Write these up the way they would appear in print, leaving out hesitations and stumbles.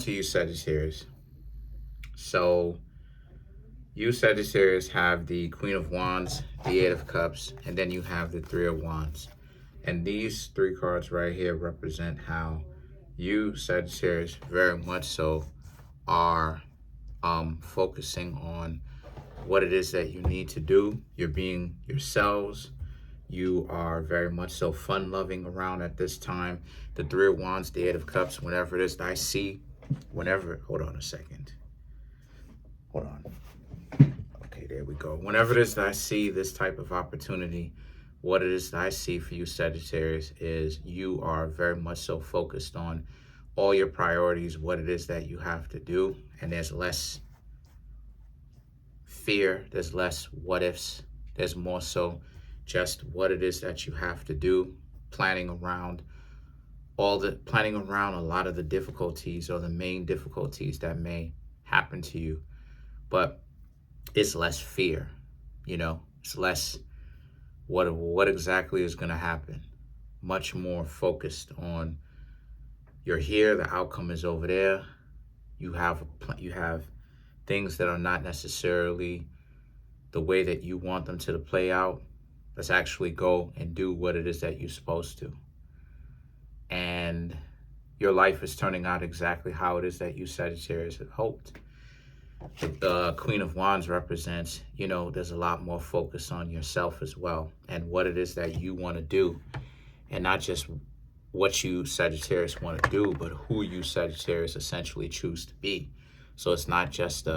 To you, Sagittarius. So you, Sagittarius, have the Queen of Wands, the Eight of Cups, and then you have the Three of Wands. And these three cards right here represent how you, Sagittarius, very much so are focusing on what it is that you need to do. You're being yourselves. You are very much so fun-loving around at this time. The Three of Wands, the Eight of Cups, whenever it is that I see, hold on a second. Hold on. Okay, there we go. Whenever it is that I see this type of opportunity, what it is that I see for you, Sagittarius, is you are very much so focused on all your priorities, what it is that you have to do, and there's less fear, there's less what ifs, there's more so just what it is that you have to do, planning around a lot of the difficulties or the main difficulties that may happen to you. But it's less fear, it's less what exactly is going to happen. Much more focused on you're here, the outcome is over there. You have things that are not necessarily the way that you want them to play out. Let's actually go and do what it is that you're supposed to. And your life is turning out exactly how it is that you, Sagittarius, have hoped. The Queen of Wands represents, there's a lot more focus on yourself as well and what it is that you want to do. And not just what you, Sagittarius, want to do, but who you, Sagittarius, essentially choose to be. So it's not just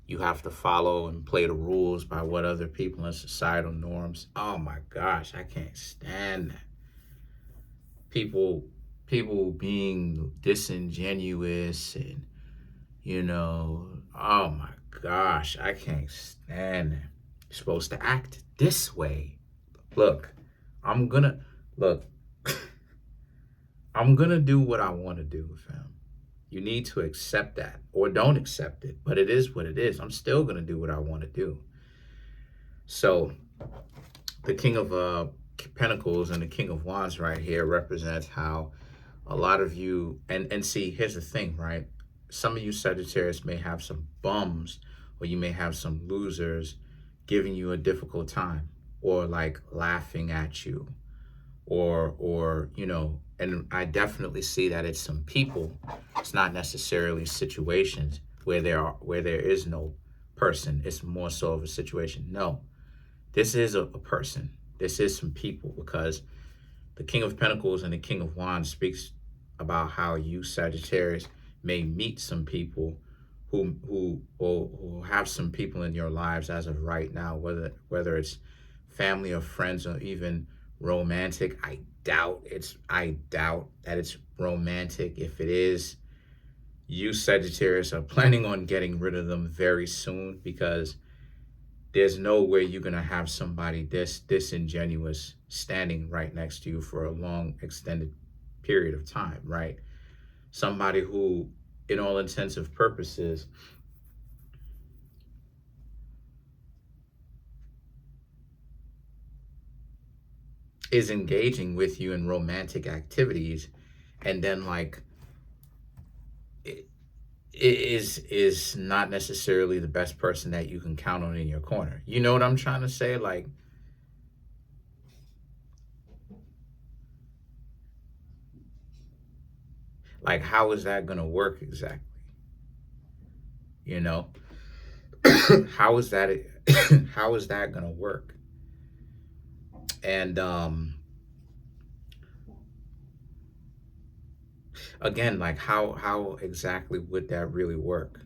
you have to follow and play the rules by what other people and societal norms. Oh my gosh, I can't stand that. People being disingenuous and, oh my gosh, I can't stand that. You're supposed to act this way. Look, I'm gonna do what I want to do, fam. You need to accept that or don't accept it, but it is what it is. I'm still going to do what I want to do. So the King of Pentacles and the King of Wands right here represents how a lot of you, and see, here's the thing, right? Some of you Sagittarius may have some bums, or you may have some losers giving you a difficult time, or like laughing at you, or and I definitely see that it's some people. It's not necessarily situations where there is no person. It's more so of a situation. No, this is a person. This is some people, because the King of Pentacles and the King of Wands speaks about how you, Sagittarius, may meet some people who have some people in your lives as of right now, whether it's family or friends or even romantic. I doubt that it's romantic. If it is, you, Sagittarius, are planning on getting rid of them very soon, because there's no way you're going to have somebody this disingenuous standing right next to you for a long extended period of time, right? Somebody who, in all intents and purposes, is engaging with you in romantic activities, and then like it is not necessarily the best person that you can count on in your corner. You know what I'm trying to say? Like how is that gonna work exactly? How is that how is that gonna work? And again, like how exactly would that really work?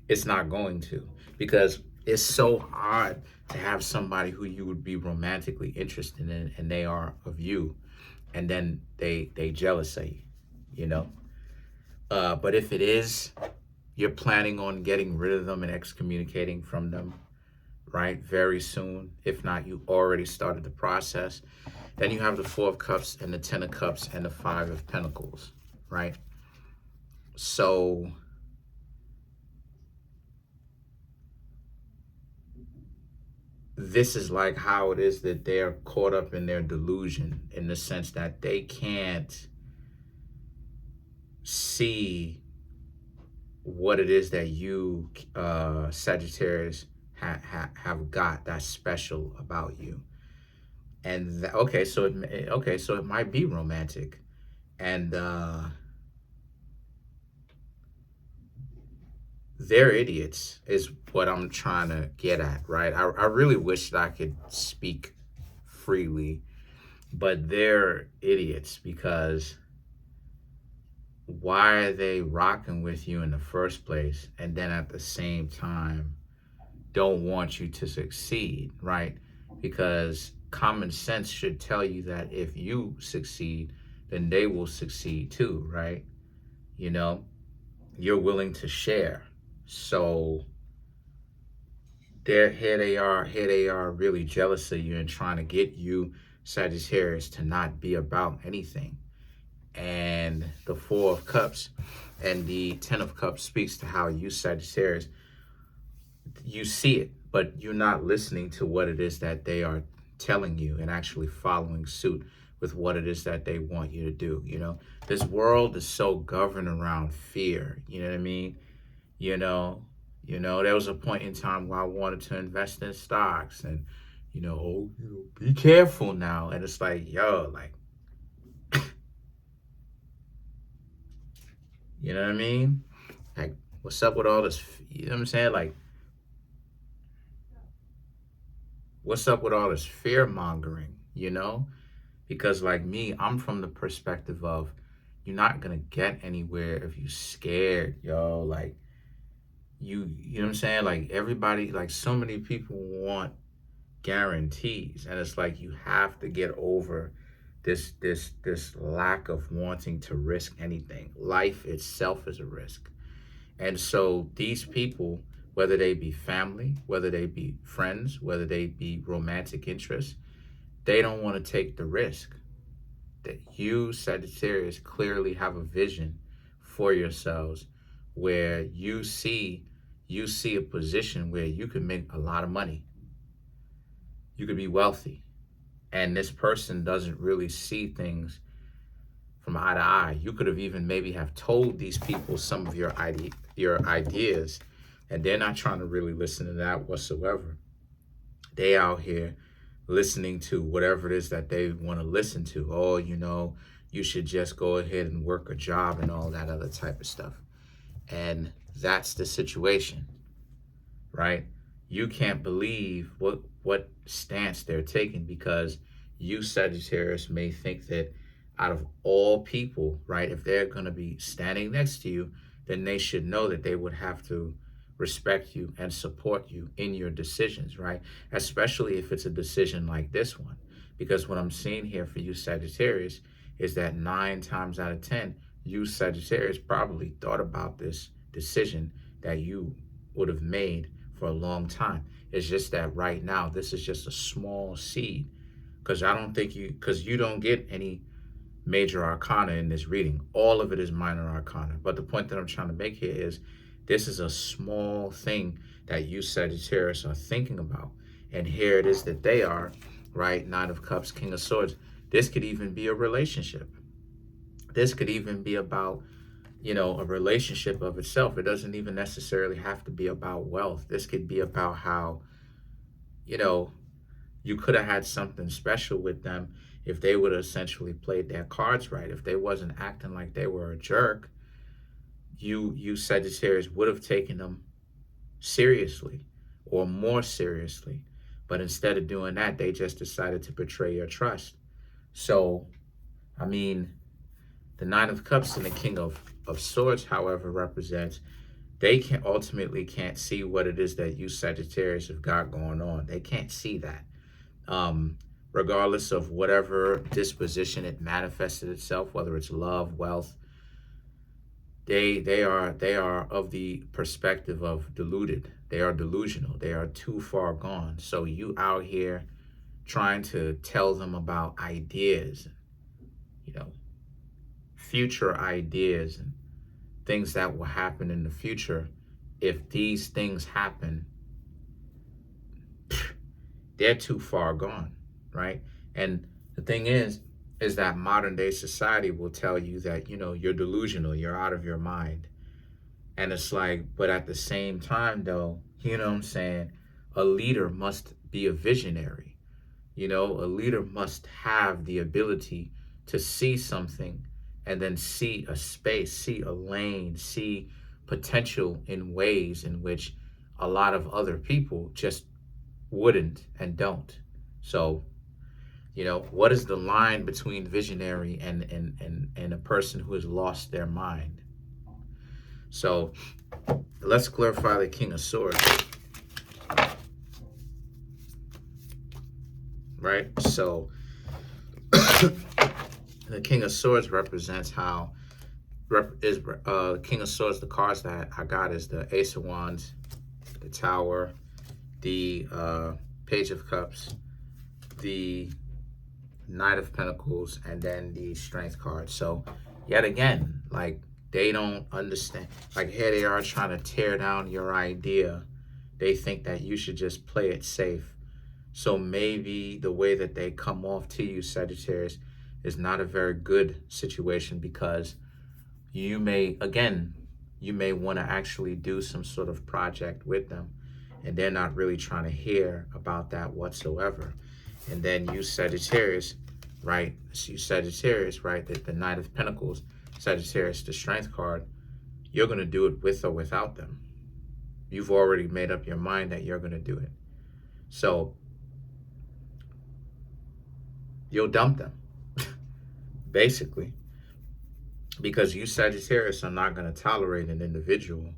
It's not going to, because it's so hard to have somebody who you would be romantically interested in, and they are of you, and then they jealous of you, but if it is, you're planning on getting rid of them and excommunicating from them, right, very soon. If not, you already started the process. Then you have the Four of Cups and the Ten of Cups and the Five of Pentacles, right? So this is like how it is that they're caught up in their delusion, in the sense that they can't see what it is that you, Sagittarius, have got that's special about you. And okay, so it might be romantic, and they're idiots is what I'm trying to get at, right? I really wish that I could speak freely, but they're idiots because why are they rocking with you in the first place, and then at the same time don't want you to succeed, right? Because common sense should tell you that if you succeed, then they will succeed too, right? You know, you're willing to share. So here they are really jealous of you and trying to get you, Sagittarius, to not be about anything. And the Four of Cups and the Ten of Cups speaks to how you, Sagittarius, you see it, but you're not listening to what it is that they are telling you and actually following suit with what it is that they want you to do. You know, this world is so governed around fear. You know what I mean? You know, there was a point in time where I wanted to invest in stocks and, oh, be careful now. And it's like, yo, like, you know what I mean? Like, what's up with all this? You know what I'm saying? Like, what's up with all this fear mongering, Because like me, I'm from the perspective of you're not going to get anywhere if you're scared, yo. Like, you know what I'm saying? Like, everybody, like, so many people want guarantees. And it's like you have to get over this lack of wanting to risk anything. Life itself is a risk. And so these people, whether they be family, whether they be friends, whether they be romantic interests, they don't want to take the risk. That you, Sagittarius, clearly have a vision for yourselves where you see a position where you can make a lot of money. You could be wealthy. And this person doesn't really see things from eye to eye. You could have even maybe have told these people some of your ideas, and they're not trying to really listen to that whatsoever. They out here listening to whatever it is that they want to listen to. Oh, you should just go ahead and work a job and all that other type of stuff. And that's the situation, right? You can't believe what stance they're taking because you, Sagittarius, may think that out of all people, right, if they're going to be standing next to you, then they should know that they would have to respect you and support you in your decisions, right? Especially if it's a decision like this one. Because what I'm seeing here for you, Sagittarius, is that 9 times out of 10, you, Sagittarius, probably thought about this decision that you would have made for a long time. It's just that right now, this is just a small seed. Because you don't get any major arcana in this reading. All of it is minor arcana. But the point that I'm trying to make here is this is a small thing that you, Sagittarius, are thinking about. And here it is that they are, right? 9 of Cups, King of Swords. This could even be a relationship. This could even be about, a relationship of itself. It doesn't even necessarily have to be about wealth. This could be about how, you could have had something special with them if they would have essentially played their cards right. If they wasn't acting like they were a jerk, you Sagittarius would have taken them seriously or more seriously. But instead of doing that, they just decided to betray your trust. So, I mean, the 9 of Cups and the King of Swords, however, represents they ultimately can't see what it is that you Sagittarius have got going on. They can't see that. Regardless of whatever disposition it manifested itself, whether it's love, wealth, they are of the perspective of deluded. They are delusional. They are too far gone. So you out here trying to tell them about ideas, future ideas and things that will happen in the future. If these things happen, they're too far gone, right? And the thing is, is that modern day society will tell you that, you're delusional, you're out of your mind. And it's like, but at the same time, though, what I'm saying? A leader must be a visionary. A leader must have the ability to see something and then see a space, see a lane, see potential in ways in which a lot of other people just wouldn't and don't. So, what is the line between visionary and a person who has lost their mind? So let's clarify the King of Swords, right? So the King of Swords represents how King of Swords. The cards that I got is the Ace of Wands, the Tower, the Page of Cups, the Knight of Pentacles, and then the Strength card. So yet again, like, they don't understand. Like, here they are trying to tear down your idea. They think that you should just play it safe. So maybe the way that they come off to you, Sagittarius, is not a very good situation, because you may want to actually do some sort of project with them, and they're not really trying to hear about that whatsoever. And then you Sagittarius, right? So you Sagittarius, right? The Knight of Pentacles, Sagittarius, the Strength card, you're going to do it with or without them. You've already made up your mind that you're going to do it. So you'll dump them, basically, because you Sagittarius are not going to tolerate an individual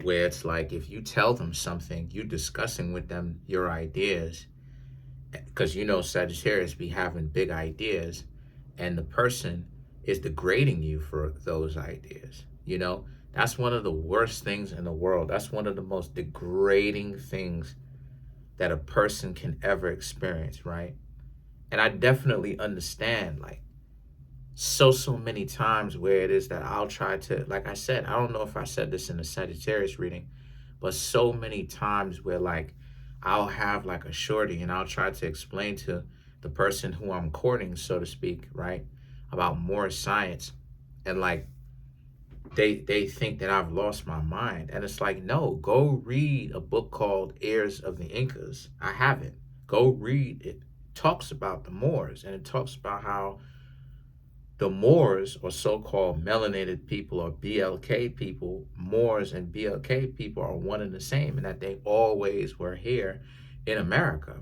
where it's like, if you tell them something, you discussing with them your ideas, because Sagittarius be having big ideas, and the person is degrading you for those ideas. That's one of the worst things in the world. That's one of the most degrading things that a person can ever experience, right? And I definitely understand, like, so many times where it is that I'll try to, like I said, I don't know if I said this in the Sagittarius reading, but so many times where, like, I'll have like a shorty and I'll try to explain to the person who I'm courting, so to speak, right, about more science, and like they think that I've lost my mind. And it's like, no, go read a book called Heirs of the Incas. I haven't. Go read it. It talks about the Moors, and it talks about how the Moors, or so-called melanated people, or BLK people, Moors and BLK people are one and the same, and that they always were here in America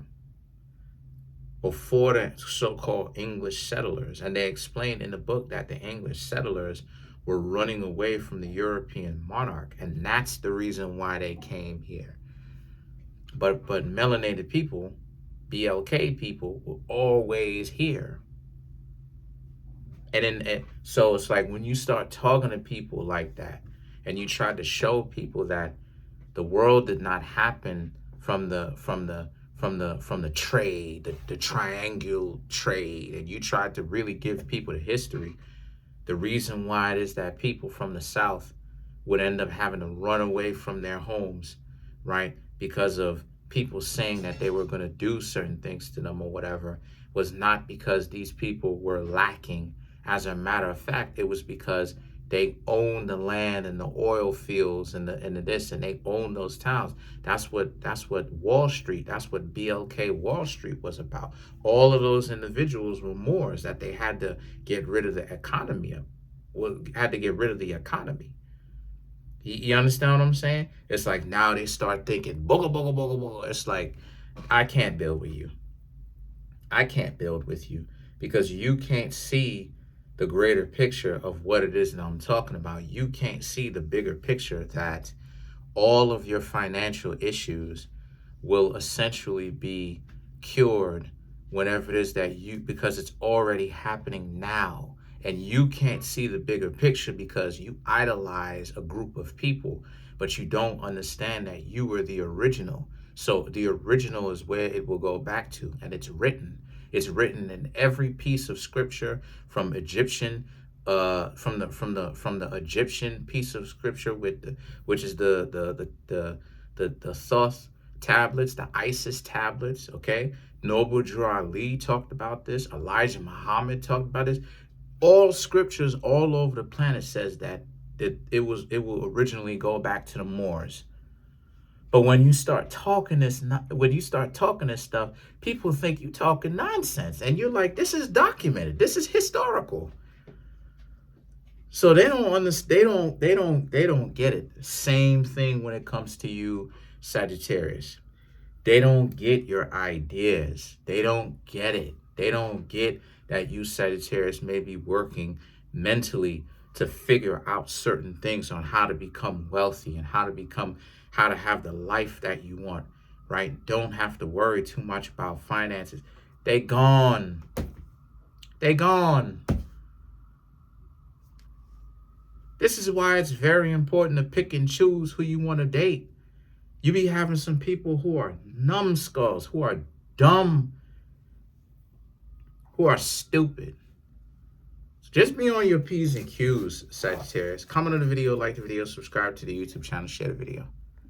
before the so-called English settlers. And they explained in the book that the English settlers were running away from the European monarch, and that's the reason why they came here. But melanated people, BLK people, were always here. And so it's like, when you start talking to people like that, and you try to show people that the world did not happen from the trade, the triangle trade, and you try to really give people the history, the reason why it is that people from the South would end up having to run away from their homes, right, because of people saying that they were going to do certain things to them or whatever, was not because these people were lacking. As a matter of fact, it was because they owned the land and the oil fields and the this, and they owned those towns. That's what Wall Street, that's what BLK Wall Street was about. All of those individuals were Moors that they had to get rid of the economy of. Had to get rid of the economy. You understand what I'm saying? It's like, now they start thinking, booga, booga, booga, booga. It's like, I can't build with you. I can't build with you, because you can't see the greater picture of what it is that I'm talking about. You can't see the bigger picture that all of your financial issues will essentially be cured whenever it is that because it's already happening now. And you can't see the bigger picture because you idolize a group of people, but you don't understand that you were the original. So the original is where it will go back to, and it's written. It's written in every piece of scripture, from Egyptian, from the Egyptian piece of scripture which is the Thoth tablets, the Isis tablets. Okay, Noble Drew Ali talked about this. Elijah Muhammad talked about this. All scriptures all over the planet says that it will originally go back to the Moors. But when you start talking this stuff, people think you talking nonsense, and you're like, this is documented, this is historical. So they don't understand. They don't get it. Same thing when it comes to you, Sagittarius. They don't get your ideas. They don't get it. They don't get that you, Sagittarius, may be working mentally to figure out certain things on how to become wealthy and how to have the life that you want, right? Don't have to worry too much about finances. They gone. They gone. This is why it's very important to pick and choose who you want to date. You be having some people who are numbskulls, who are dumb, who are stupid. So just be on your P's and Q's, Sagittarius. Comment on the video, like the video, subscribe to the YouTube channel, share the video.